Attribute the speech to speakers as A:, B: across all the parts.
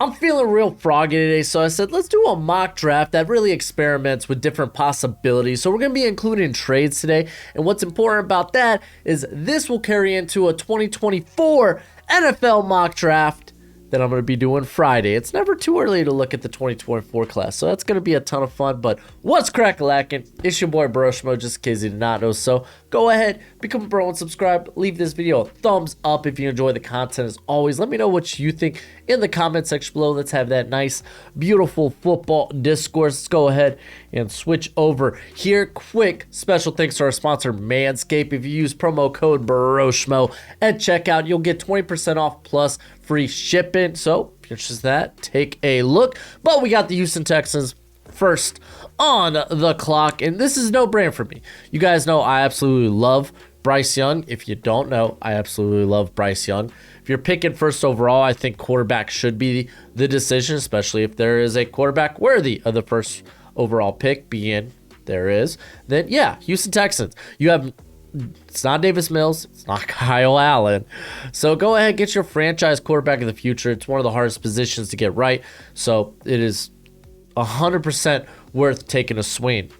A: I'm feeling real froggy today, so I said let's do a mock draft that really experiments with different possibilities. So we're going to be including trades today, and what's important about that is this will carry into a 2024 NFL mock draft that I'm going to be doing Friday. It's never too early to look at the 2024 class, so that's going to be a ton of fun. But what's crack-a-lackin'? It's your boy Broshmo, just in case you did not know. So go ahead, become a bro and subscribe. Leave this video a thumbs up if you enjoy the content. As always, let me know what you think in the comment section below. Let's have that nice, beautiful football discourse. Let's go ahead and switch over here. Quick special thanks to our sponsor, Manscaped. If you use promo code Broshmo at checkout, you'll get 20% off plus free shipping. So if you're interested in that, take a look. But we got the Houston Texans first on the clock, and this is no brainer for me. You guys know I absolutely love Bryce Young. If you don't know, I absolutely love Bryce Young. If you're picking first overall, I think quarterback should be the decision, especially if there is a quarterback worthy of the first overall pick, being there is. Then yeah, Houston Texans. You have, it's not Davis Mills, it's not Kyle Allen. So go ahead, get your franchise quarterback of the future. It's one of the hardest positions to get right. So it is 100% worth taking a swing.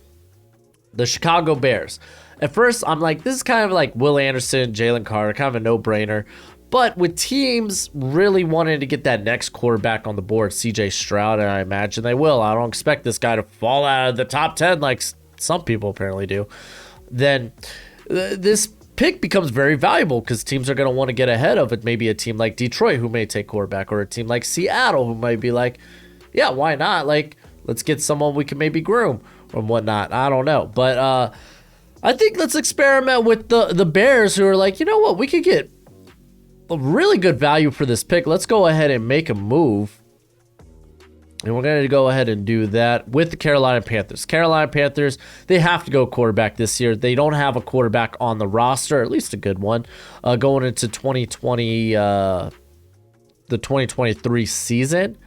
A: The Chicago Bears. At first, I'm like, this is kind of like Will Anderson, Jalen Carter, kind of a no-brainer. But with teams really wanting to get that next quarterback on the board, CJ Stroud, and I imagine they will. I don't expect this guy to fall out of the top 10 like some people apparently do. Then this pick becomes very valuable because teams are going to want to get ahead of it. Maybe a team like Detroit who may take quarterback, or a team like Seattle who might be like, yeah, why not? Like, let's get someone we can maybe groom or whatnot. I don't know. But I think let's experiment with the Bears, who are like, you know what? We could get a really good value for this pick. Let's go ahead and make a move. And we're going to go ahead and do that with the Carolina Panthers. Carolina Panthers, they have to go quarterback this year. They don't have a quarterback on the roster, at least a good one, going into 2020, the 2023 season.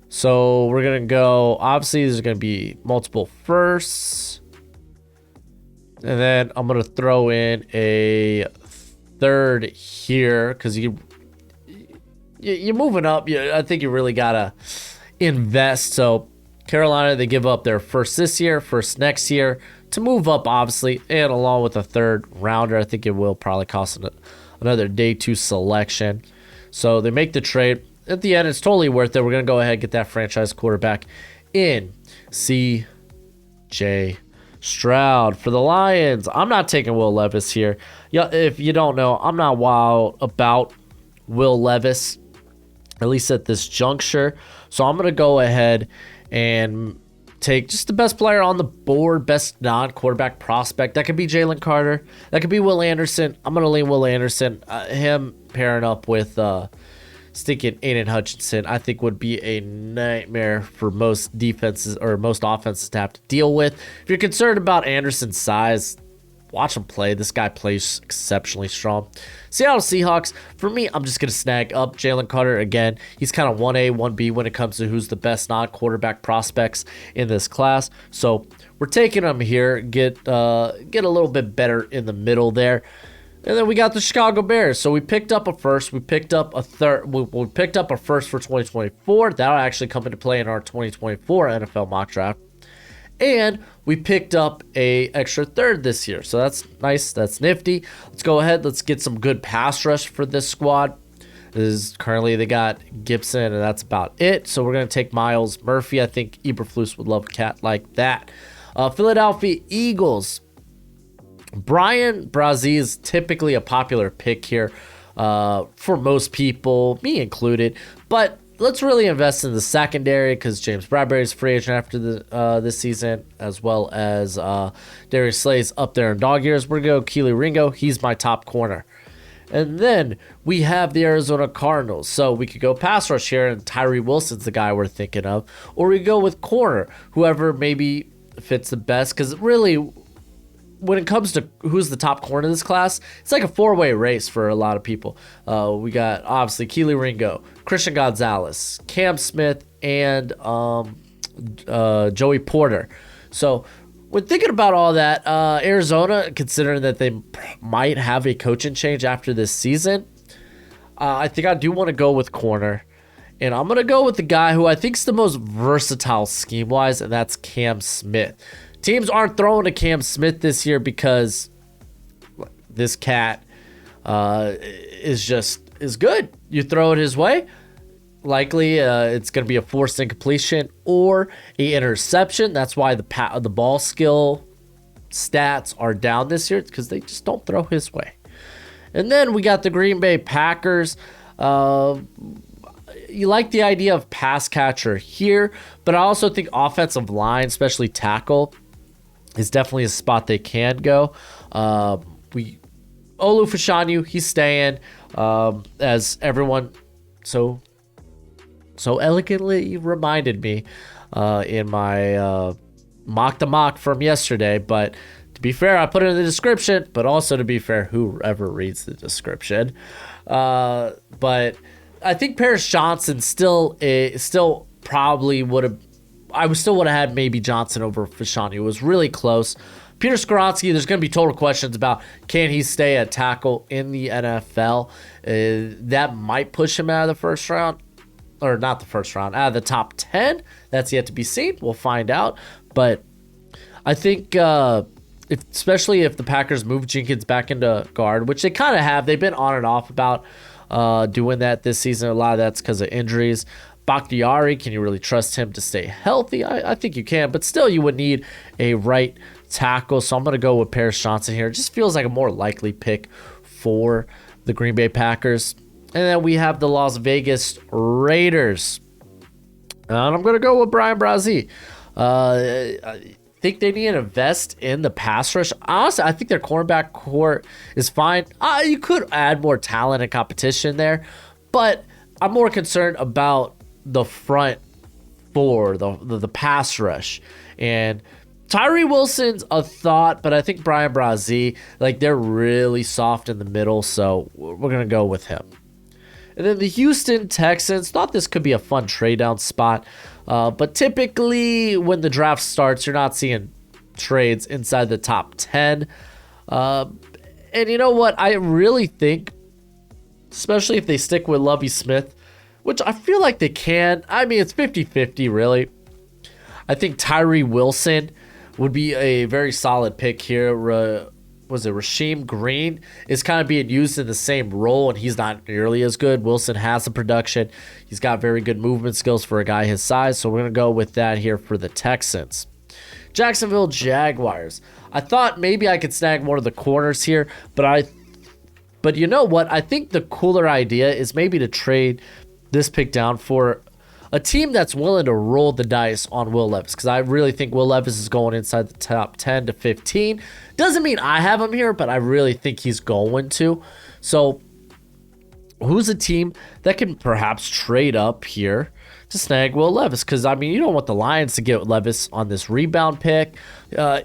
A: So we're going to go, obviously there's going to be multiple firsts. And then I'm going to throw in a third here because you're moving up. I think you really got to invest. So Carolina, they give up their first this year, first next year to move up, obviously. And along with a third rounder, I think it will probably cost another day two selection. So they make the trade. At the end, it's totally worth it. We're going to go ahead and get that franchise quarterback in CJ Stroud. For the Lions, I'm not taking Will Levis here. Yeah, if you don't know, I'm not wild about Will Levis, at least at this juncture. So I'm going to go ahead and take just the best player on the board, best non-quarterback prospect. That could be Jalen Carter. That could be Will Anderson. I'm going to lean Will Anderson. Him pairing up with stinking Aiden Hutchinson, I think would be a nightmare for most defenses or most offenses to have to deal with. If you're concerned about Anderson's size, watch him play. This guy plays exceptionally strong. Seattle Seahawks, for me, I'm just going to snag up Jalen Carter again. He's kind of 1A, 1B when it comes to who's the best non-quarterback prospects in this class. So we're taking him here, get a little bit better in the middle there. And then we got the Chicago Bears. So we picked up a first. We picked up a third. We picked up a first for 2024. That'll actually come into play in our 2024 NFL mock draft. And we picked up a extra third this year. So that's nice. That's nifty. Let's go ahead. Let's get some good pass rush for this squad. Currently they got Gibson, and that's about it. So we're going to take Myles Murphy. I think Eberflus would love a cat like that. Philadelphia Eagles. Brian Brazee is typically a popular pick here for most people, me included. But let's really invest in the secondary because James Bradbury is free agent after this season, as well as Darius Slay's up there in dog years. We're going to go Keely Ringo. He's my top corner. And then we have the Arizona Cardinals. So we could go pass rush here, and Tyree Wilson's the guy we're thinking of. Or we go with corner, whoever maybe fits the best. Because really, when it comes to who's the top corner in this class, it's like a four-way race for a lot of people. We got, obviously, Keely Ringo, Christian Gonzalez, Cam Smith, and Joey Porter. So when thinking about all that, Arizona, considering that they might have a coaching change after this season, I think I do want to go with corner. And I'm going to go with the guy who I think is the most versatile scheme-wise, and that's Cam Smith. Teams aren't throwing to Cam Smith this year because this cat is good. You throw it his way, likely it's going to be a forced incompletion or a interception. That's why the ball skill stats are down this year, because they just don't throw his way. And then we got the Green Bay Packers. You like the idea of pass catcher here, but I also think offensive line, especially tackle, is definitely a spot they can go. Olu Fashanu, he's staying, as everyone so elegantly reminded me in my mock from yesterday. But to be fair, I put it in the description, but also to be fair, whoever reads the description. But I think Paris Johnson still probably would have. I still would have had maybe Johnson over Fashanu. It was really close. Peter Skoronski, there's going to be total questions about can he stay at tackle in the NFL. That might push him out of the first round. Or not the first round, out of the top 10. That's yet to be seen. We'll find out. But I think, especially if the Packers move Jenkins back into guard, which they kind of have. They've been on and off about doing that this season. A lot of that's because of injuries. Bakhtiari, can you really trust him to stay healthy? I think you can, but still you would need a right tackle. So I'm going to go with Paris Johnson here. It just feels like a more likely pick for the Green Bay Packers. And then we have the Las Vegas Raiders. And I'm going to go with Brian Brazee. I think they need to invest in the pass rush. Honestly, I think their cornerback core is fine. You could add more talent and competition there, but I'm more concerned about the front four, the pass rush. And Tyree Wilson's a thought, but I think Brian Brazee, they're really soft in the middle, so we're going to go with him. And then the Houston Texans, thought this could be a fun trade down spot. But typically when the draft starts, you're not seeing trades inside the top 10. And you know what? I really think, especially if they stick with Lovie Smith, which I feel like they can. I mean, it's 50-50, really. I think Tyree Wilson would be a very solid pick here. Rasheem Green is kind of being used in the same role, and he's not nearly as good. Wilson has the production. He's got very good movement skills for a guy his size, so we're going to go with that here for the Texans. Jacksonville Jaguars. I thought maybe I could snag one of the corners here, but you know what? I think the cooler idea is maybe to trade this pick down for a team that's willing to roll the dice on Will Levis, because I really think Will Levis is going inside the top 10 to 15. Doesn't mean I have him here, but I really think he's going to. So who's a team that can perhaps trade up here to snag Will Levis? Because, I mean, you don't want the Lions to get Levis on this rebound pick.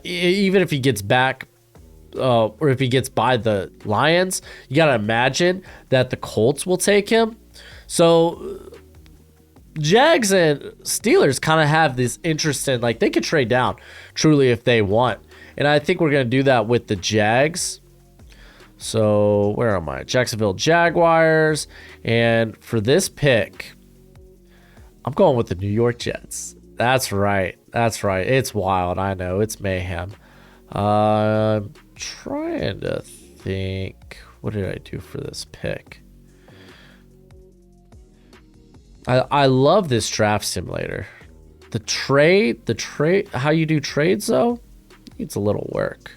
A: Even if he gets back, or if he gets by the Lions, you got to imagine that the Colts will take him. So Jags and Steelers kind of have this interest in, they could trade down truly if they want. And I think we're going to do that with the Jags. So where am I? Jacksonville Jaguars. And for this pick, I'm going with the New York Jets. That's right. It's wild. I know. It's mayhem. I'm trying to think. What did I do for this pick? I love this draft simulator. The trade, how you do trades though, needs a little work.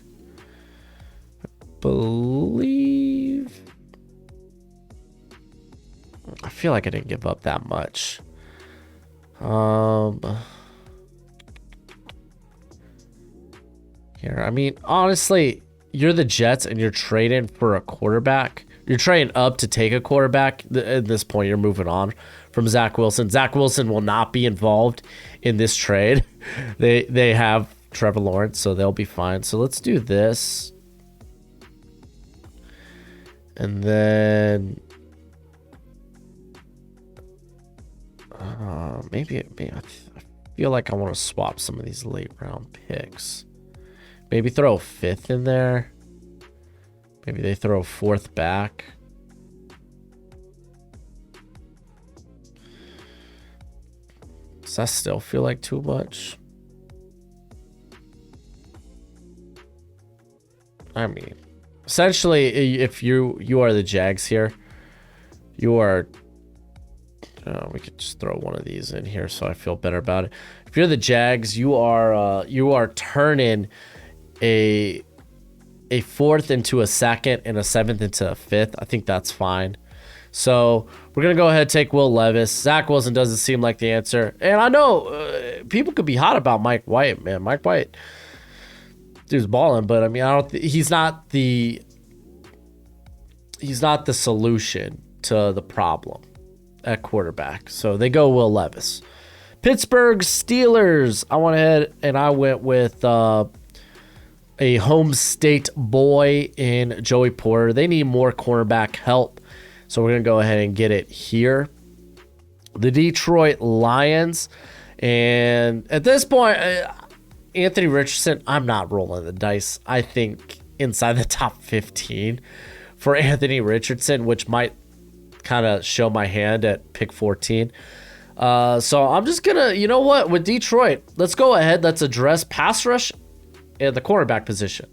A: I feel like I didn't give up that much. Here, I mean, honestly, you're the Jets and you're trading for a quarterback. You're trading up to take a quarterback. At this point, you're moving on from Zach Wilson. Zach Wilson will not be involved in this trade. They have Trevor Lawrence, so they'll be fine. So let's do this. And then maybe I feel like I want to swap some of these late round picks. Maybe throw a fifth in there. Maybe they throw a fourth back. Does that still feel like too much? I mean, essentially, if you are the Jags here, you are. We could just throw one of these in here so I feel better about it. If you're the Jags, you are turning a fourth into a second and a seventh into a fifth. I think that's fine. So we're going to go ahead and take Will Levis. Zach Wilson doesn't seem like the answer. And I know people could be hot about Mike White, man. Mike White, dude's balling, but I mean, he's not the solution to the problem at quarterback. So they go Will Levis. Pittsburgh Steelers. I went ahead and I went with a home state boy in Joey Porter. They need more cornerback help. So we're going to go ahead and get it here. The Detroit Lions. And at this point, Anthony Richardson, I'm not rolling the dice. I think inside the top 15 for Anthony Richardson, which might kind of show my hand at pick 14. So I'm just going to, you know what, with Detroit, let's go ahead. Let's address pass rush and the cornerback position.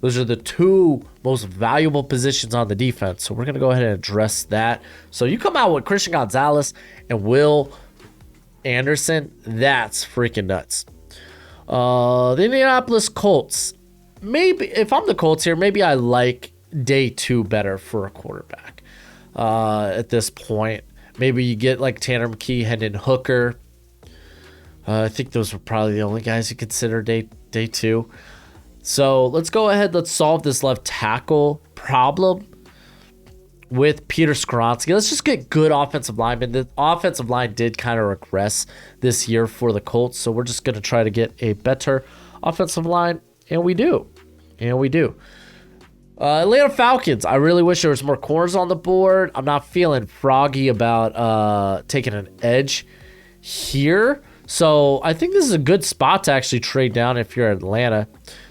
A: Those are the two most valuable positions on the defense. So we're going to go ahead and address that. So you come out with Christian Gonzalez and Will Anderson. That's freaking nuts. The Indianapolis Colts. Maybe if I'm the Colts here, maybe I like day 2 better for a quarterback. At this point, maybe you get like Tanner McKee, Hendon Hooker. I think those were probably the only guys you consider day 2. So let's go ahead. Let's solve this left tackle problem with Peter Skoronski. Let's just get good offensive linemen. The offensive line did kind of regress this year for the Colts, so we're just going to try to get a better offensive line, and we do. Atlanta Falcons. I really wish there was more corners on the board. I'm not feeling froggy about taking an edge here. So I think this is a good spot to actually trade down if you're Atlanta.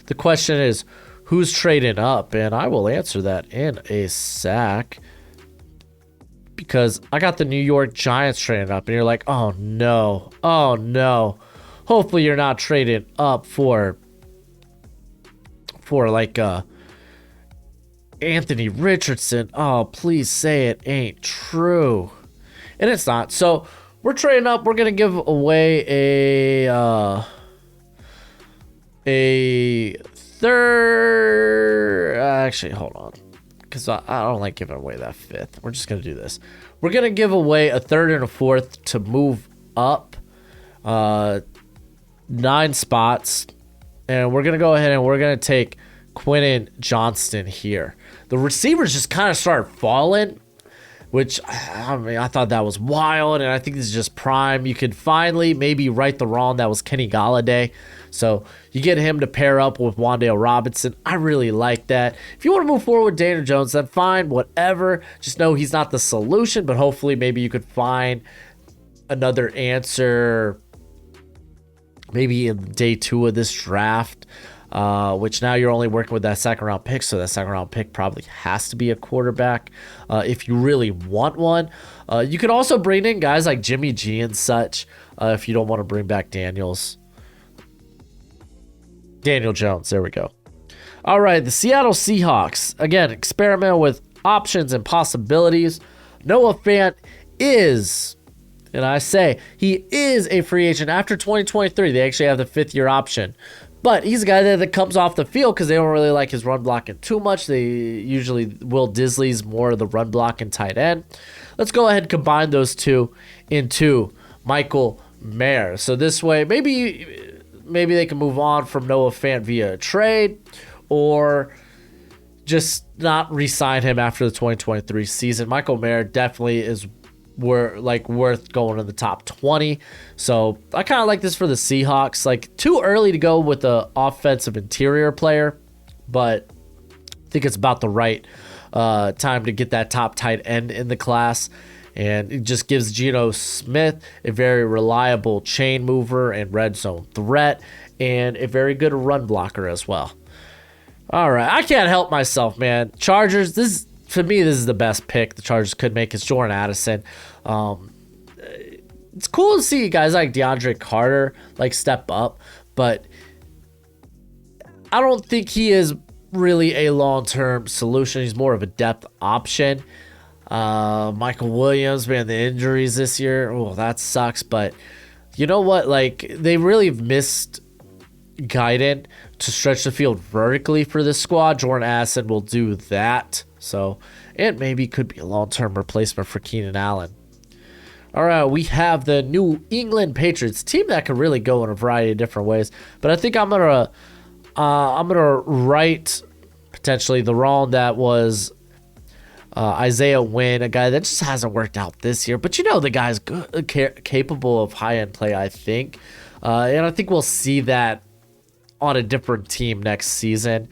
A: The question is, who's trading up? And I will answer that in a sec. Because I got the New York Giants trading up. And you're like, oh no. Hopefully you're not trading up for like Anthony Richardson. Oh, please say it ain't true. And it's not. So we're trading up. We're going to give away a third. Actually, hold on. Because I don't like giving away that fifth. We're just going to do this. We're going to give away a third and a fourth to move up 9 spots. And we're going to go ahead and we're going to take Quentin Johnston here. The receivers just kind of started falling, which, I mean, I thought that was wild, and I think this is just prime. You could finally maybe right the wrong. That was Kenny Galladay. So you get him to pair up with Wan'Dale Robinson. I really like that. If you want to move forward with Daniel Jones, then fine, whatever. Just know he's not the solution, but hopefully maybe you could find another answer maybe in day 2 of this draft. Which now you're only working with that second round pick, so that second round pick probably has to be a quarterback if you really want one. You could also bring in guys like Jimmy G and such if you don't want to bring back Daniel Jones. There we go. All right, the Seattle Seahawks. Again, experiment with options and possibilities. Noah Fant is, and I say he is a free agent after 2023. They actually have the 5th-year option. But he's a guy that comes off the field because they don't really like his run blocking too much. They usually, Will Disley's more of the run blocking tight end. Let's go ahead and combine those two into Michael Mayer. So this way, maybe they can move on from Noah Fant via a trade or just not re-sign him after the 2023 season. Michael Mayer definitely is worth going in the top 20. So I kind of like this for the Seahawks. Like, too early to go with the offensive interior player, but I think it's about the right time to get that top tight end in the class. And it just gives Geno Smith a very reliable chain mover and red zone threat and a very good run blocker as well. All right, I can't help myself, man. Chargers, for me, this is the best pick the Chargers could make. It's Jordan Addison. it's cool to see guys like DeAndre Carter like step up, but I don't think he is really a long-term solution. He's more of a depth option. Michael Williams, man, the injuries this year, oh, that sucks. But you know what? Like, they really missed guidance to stretch the field vertically for this squad. Jordan Addison will do that. So it maybe could be a long-term replacement for Keenan Allen. All right, we have the New England Patriots, team that could really go in a variety of different ways. But I think I'm gonna right potentially the wrong that was Isaiah Wynn, a guy that just hasn't worked out this year. But you know the guy's good, capable of high-end play, I think. And I think we'll see that on a different team next season.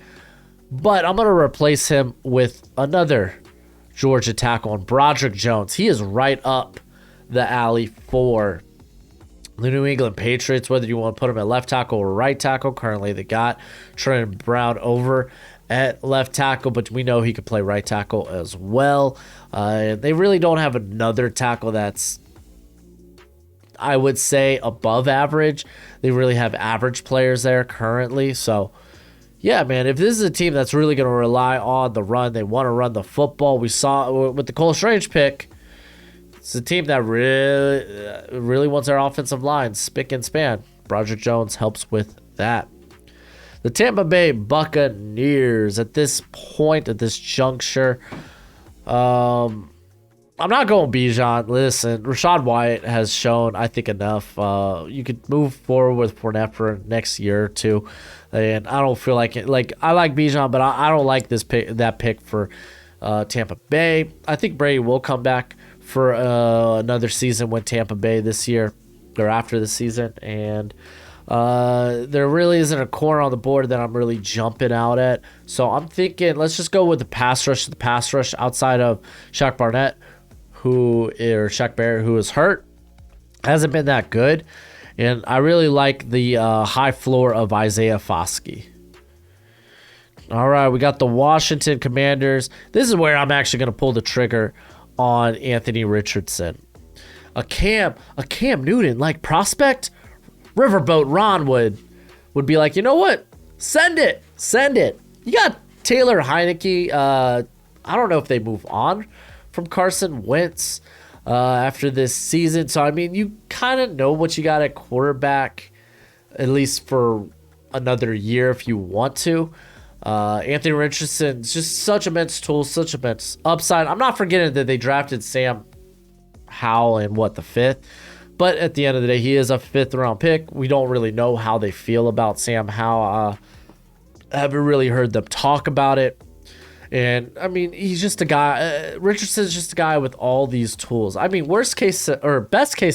A: But I'm going to replace him with another Georgia tackle, and Broderick Jones. He is right up the alley for the New England Patriots, whether you want to put him at left tackle or right tackle. Currently, they got Trenton Brown over at left tackle, but we know he could play right tackle as well. They really don't have another tackle that's, I would say, above average. They really have average players there currently. So, yeah, man, if this is a team that's really going to rely on the run, they want to run the football. We saw with the Cole Strange pick, it's a team that really wants their offensive line spick and span. Broderick Jones helps with that. The Tampa Bay Buccaneers, at this point, at this juncture, I'm not going Bijan. Listen, Rachaad White has shown, I think, enough. You could move forward with Fournette for next year or two, and I don't feel like it. Like, I like Bijan, but I don't like that pick for Tampa Bay. I think Brady will come back for another season with Tampa Bay this year or after the season, and there really isn't a corner on the board that I'm really jumping out at. So I'm thinking let's just go with the pass rush. The pass rush outside of Shaq Barrett, Shaq Barrett, who is hurt, hasn't been that good. And I really like the high floor of Isaiah Foskey. All right, we got the Washington Commanders. This is where I'm actually going to pull the trigger on Anthony Richardson. A Cam Newton like prospect. Riverboat Ron would be like, you know what? Send it. You got Taylor Heineke. I don't know if they move on from Carson Wentz after this season. So, I mean, you kind of know what you got at quarterback, at least for another year if you want to. Anthony Richardson's just such immense tools, such immense upside. I'm not forgetting that they drafted Sam Howell in, the 5th? But at the end of the day, he is a 5th-round pick. We don't really know how they feel about Sam Howell. I haven't really heard them talk about it. And, I mean, he's just a guy. Richardson's just a guy with all these tools. I mean, best case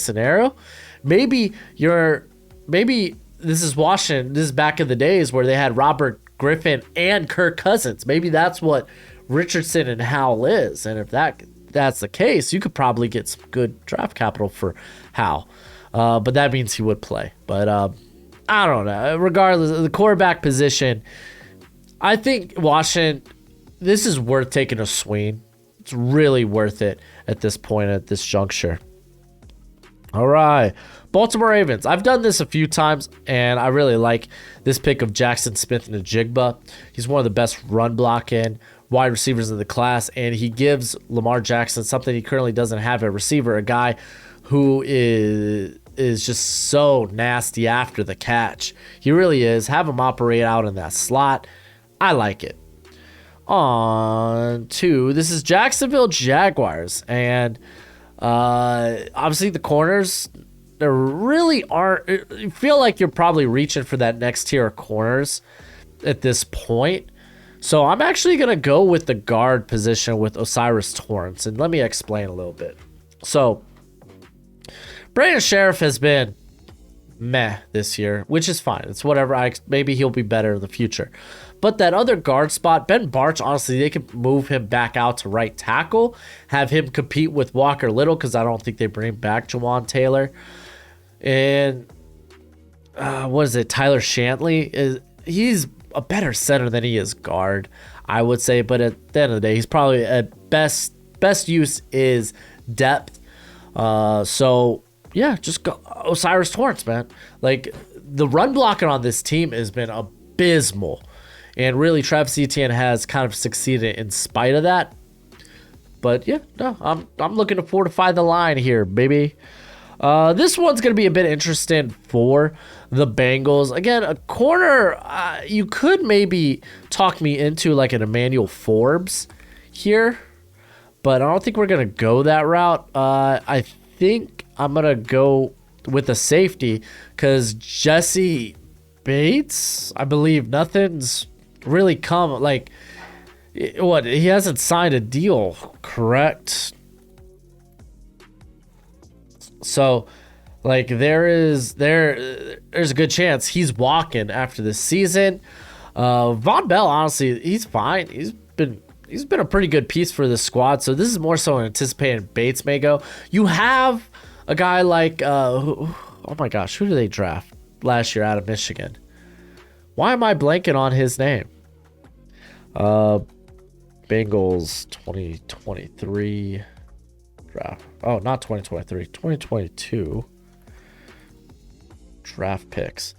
A: scenario, maybe this is Washington. This is back in the days where they had Robert Griffin and Kirk Cousins. Maybe that's what Richardson and Howell is. And if that's the case, you could probably get some good draft capital for Howell. But that means he would play. But I don't know. Regardless of the quarterback position, I think Washington, this is worth taking a swing. It's really worth it at this point, at this juncture. All right. Baltimore Ravens. I've done this a few times, and I really like this pick of Jackson Smith-Njigba. He's one of the best run blocking wide receivers in the class, and he gives Lamar Jackson something he currently doesn't have at receiver, a guy who is just so nasty after the catch. He really is. Have him operate out in that slot. I like it. On to, this is Jacksonville Jaguars, and obviously the corners, there really aren't. You feel like you're probably reaching for that next tier of corners at this point. So I'm actually going to go with the guard position with Osiris Torrance, and let me explain a little bit. So Brandon Sheriff has been meh this year, which is fine. It's whatever. Maybe he'll be better in the future. But that other guard spot, Ben Barch, honestly, they could move him back out to right tackle, have him compete with Walker Little, because I don't think they bring back Jawan Taylor. And Tyler Shantley? He's a better center than he is guard, I would say. But at the end of the day, he's probably at best use is depth. So Yeah, just go Osiris Torrance, man. Like, the run blocking on this team has been abysmal. And really, Travis Etienne has kind of succeeded in spite of that. But yeah, no, I'm looking to fortify the line here, baby. This one's going to be a bit interesting for the Bengals. Again, a corner, you could maybe talk me into like an Emmanuel Forbes here, but I don't think we're going to go that route. I think I'm going to go with a safety because Jesse Bates, I believe nothing's really come, like, what, he hasn't signed a deal, correct? So, like, there's a good chance he's walking after this season. Von Bell, honestly, he's fine. He's been a pretty good piece for this squad. So this is more so anticipating Bates may go. You have a guy like oh my gosh, who did they draft last year out of Michigan? Why am I blanking on his name? Bengals 2023 draft. Oh, not 2023, 2022 draft picks.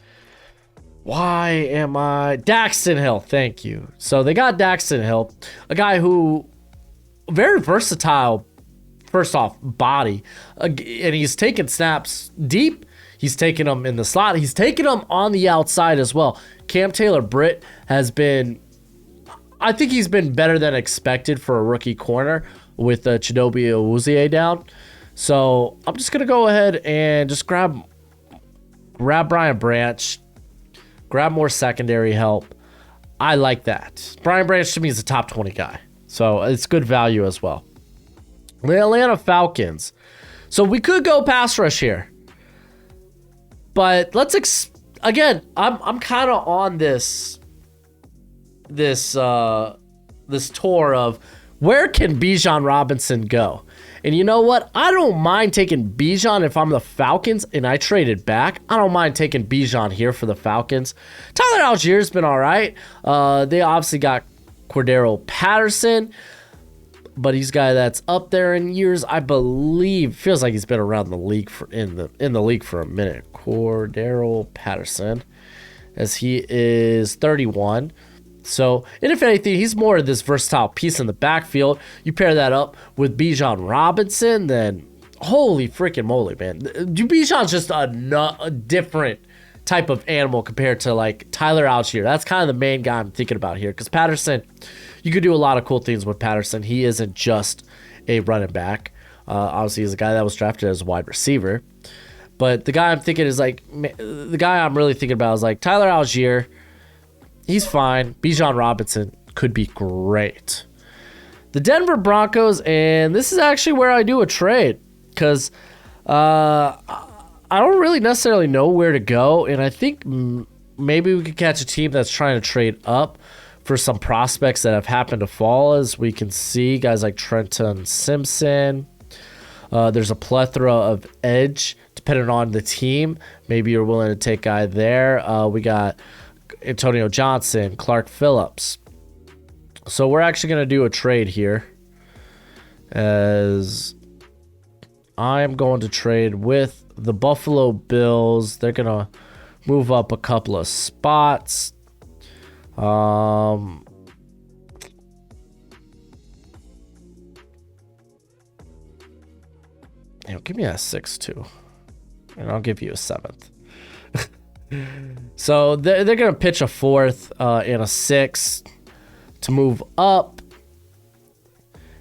A: Why am I... Daxton Hill, thank you. So they got Daxton Hill, a guy who, very versatile, first off, body. And he's taking snaps deep. He's taking them in the slot. He's taking them on the outside as well. Cam Taylor-Britt has been... I think he's been better than expected for a rookie corner with Chidobe Awuzie down. So I'm just going to go ahead and just grab Brian Branch, grab more secondary help. I like that. Brian Branch to me is a top 20 guy. So it's good value as well. The Atlanta Falcons. So we could go pass rush here. But let's again, I'm kind of on this tour of where can Bijan Robinson go? And you know what? I don't mind taking Bijan if I'm the Falcons and I traded back. I don't mind taking Bijan here for the Falcons. Tyler Allgeier's been all right. They obviously got Cordero Patterson, but he's a guy that's up there in years. I believe feels like he's been around the league in the league for a minute. Cordero Patterson, as he is 31. So, and if anything, he's more of this versatile piece in the backfield. You pair that up with Bijan Robinson, then holy freaking moly, man. Bijan's just a different type of animal compared to like Tyler Allgeier. That's kind of the main guy I'm thinking about here. Because Patterson, you could do a lot of cool things with Patterson. He isn't just a running back. Obviously, he's a guy that was drafted as a wide receiver. But the guy I'm thinking is like, the guy I'm really thinking about is like Tyler Allgeier. He's fine. Bijan Robinson could be great. The Denver Broncos, and this is actually where I do a trade because I don't really necessarily know where to go, and I think maybe we could catch a team that's trying to trade up for some prospects that have happened to fall, as we can see, guys like Trenton Simpson. There's a plethora of edge depending on the team. Maybe you're willing to take a guy there. We got Antonio Johnson, Clark Phillips. So we're actually going to do a trade here, as I am going to trade with the Buffalo Bills. They're going to move up a couple of spots. Give me a 6-2, and I'll give you a 7th. So they're going to pitch a 4th and a 6th to move up.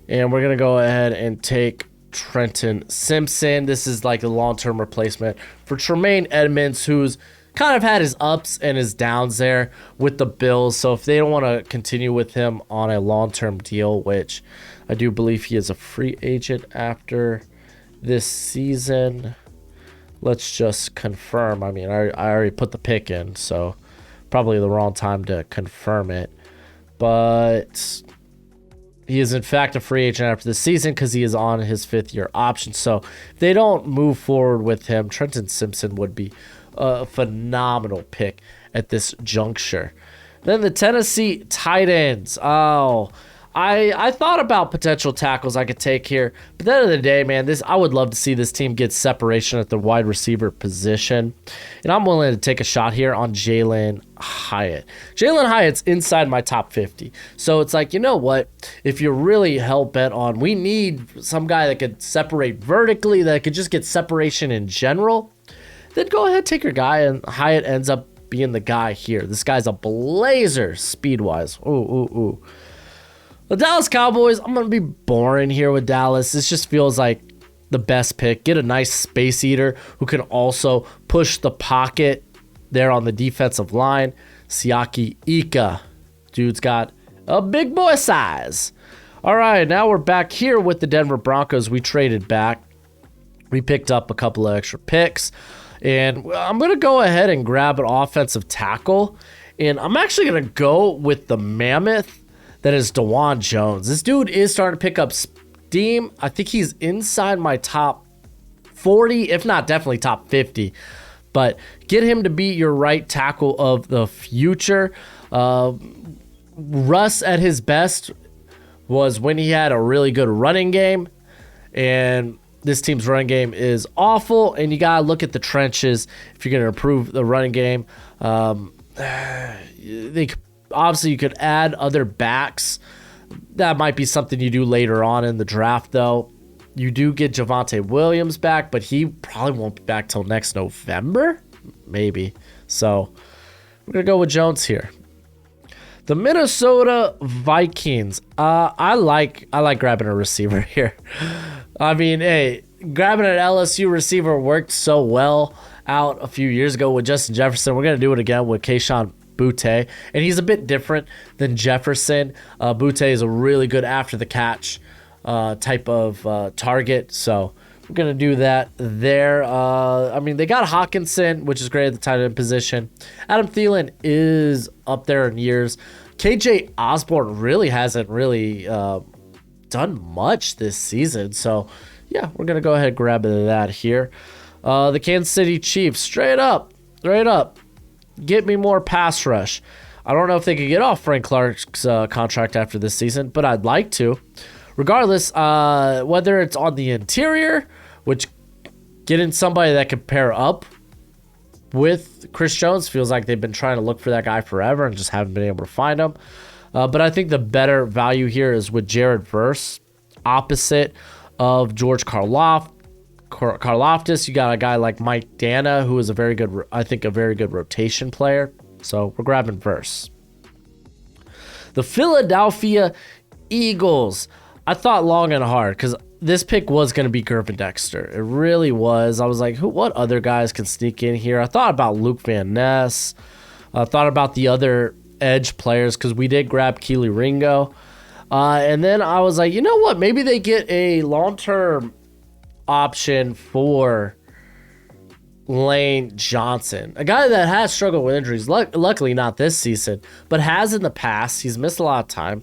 A: And we're going to go ahead and take Trenton Simpson. This is like a long-term replacement for Tremaine Edmonds, who's kind of had his ups and his downs there with the Bills. So if they don't want to continue with him on a long-term deal, which I do believe he is a free agent after this season. Let's just confirm. I mean, I already put the pick in, so probably the wrong time to confirm it. But he is, in fact, a free agent after the season because he is on his 5th-year option. So if they don't move forward with him, Trenton Simpson would be a phenomenal pick at this juncture. Then the Tennessee Titans. Oh, I thought about potential tackles I could take here, but at the end of the day, man, I would love to see this team get separation at the wide receiver position, and I'm willing to take a shot here on Jalen Hyatt. Jalen Hyatt's inside my top 50, so it's like, you know what? If you're really hell bent on, we need some guy that could separate vertically, that could just get separation in general, then go ahead, take your guy, and Hyatt ends up being the guy here. This guy's a blazer speed-wise. Ooh. The Dallas Cowboys, I'm going to be boring here with Dallas. This just feels like the best pick. Get a nice space eater who can also push the pocket there on the defensive line. Siaki Ika. Dude's got a big boy size. All right, now we're back here with the Denver Broncos. We traded back. We picked up a couple of extra picks. And I'm going to go ahead and grab an offensive tackle. And I'm actually going to go with the mammoth that is DeJuan Jones. This dude is starting to pick up steam. I think he's inside my top 40, if not definitely top 50. But get him to be your right tackle of the future. Russ at his best was when he had a really good running game. And this team's running game is awful. And you got to look at the trenches if you're going to improve the running game. Obviously, you could add other backs. That might be something you do later on in the draft, though. You do get Javonte Williams back, but he probably won't be back till next November, maybe. So we're going to go with Jones here. The Minnesota Vikings. I like grabbing a receiver here. I mean, hey, grabbing an LSU receiver worked so well out a few years ago with Justin Jefferson. We're going to do it again with Kayshon Boutte, and he's a bit different than Jefferson. Boutte is a really good after the catch type of target, so we're gonna do that there. I mean, they got Hawkinson, which is great at the tight end position. Adam Thielen is up there in years. KJ Osborne really hasn't done much this season, so yeah, we're gonna go ahead and grab that here. The Kansas City Chiefs, straight up. Get me more pass rush. I don't know if they could get off Frank Clark's contract after this season, but I'd like to. Regardless, whether it's on the interior, which getting somebody that could pair up with Chris Jones, feels like they've been trying to look for that guy forever and just haven't been able to find him. But I think the better value here is with Jared Verse, opposite of George Karlaftis. You got a guy like Mike Dana, who is a very good rotation player. So we're grabbing Verse. The Philadelphia Eagles. I thought long and hard because this pick was going to be Gervin Dexter. It really was. I was like, what other guys can sneak in here? I thought about Luke Van Ness. I thought about the other edge players because we did grab Keely Ringo. And then I was like, you know what? Maybe they get a long-term option for Lane Johnson, a guy that has struggled with injuries. Luckily not this season, but has in the past. He's missed a lot of time.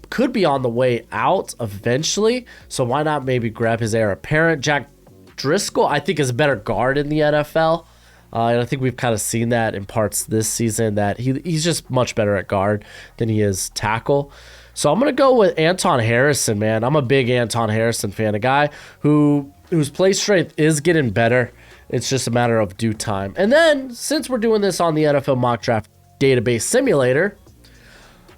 A: Could be on the way out eventually, so why not maybe grab his heir apparent? Jack Driscoll, I think, is a better guard in the NFL. And I think we've kind of seen that in parts this season, that he's just much better at guard than he is tackle. So I'm going to go with Anton Harrison, man. I'm a big Anton Harrison fan, a guy whose play strength is getting better. It's just a matter of due time. And then, since we're doing this on the NFL Mock Draft Database Simulator,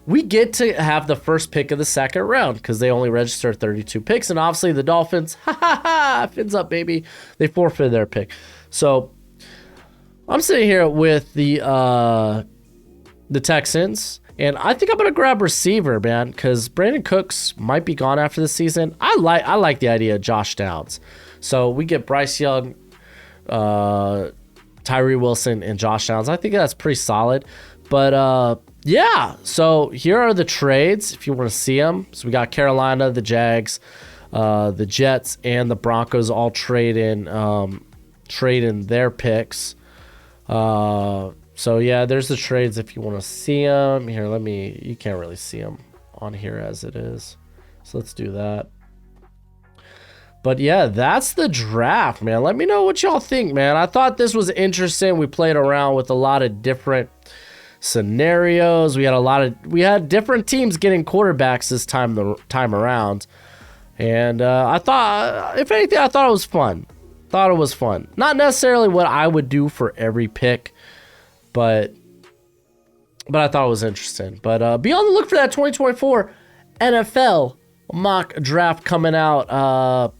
A: we get to have the first pick of the second round because they only register 32 picks. And obviously the Dolphins, fins up, baby. They forfeited their pick. So I'm sitting here with the Texans, and I think I'm going to grab receiver, man, because Brandon Cooks might be gone after the season. I like the idea of Josh Downs. So we get Bryce Young, Tyree Wilson, and Josh Downs. I think that's pretty solid. But yeah, so here are the trades if you want to see them. So we got Carolina, the Jags, the Jets, and the Broncos all trade in their picks. So yeah, there's the trades if you want to see them. Here, you can't really see them on here as it is. So let's do that. But yeah, that's the draft, man. Let me know what y'all think, man. I thought this was interesting. We played around with a lot of different scenarios. We had different teams getting quarterbacks this time around. And I thought, if anything, I thought it was fun. Not necessarily what I would do for every pick, but I thought it was interesting. But be on the look for that 2024 NFL mock draft coming out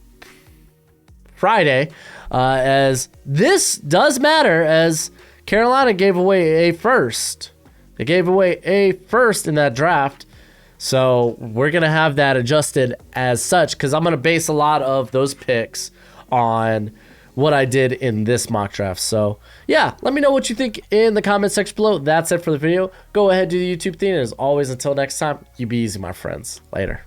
A: Friday, as this does matter, as Carolina gave away a first. They gave away a first in that draft. So we're going to have that adjusted as such, because I'm going to base a lot of those picks on what I did in this mock draft. So yeah, let me know what you think in the comment section below. That's it for the video. Go ahead, do the YouTube thing. And as always, until next time, you be easy, my friends. Later.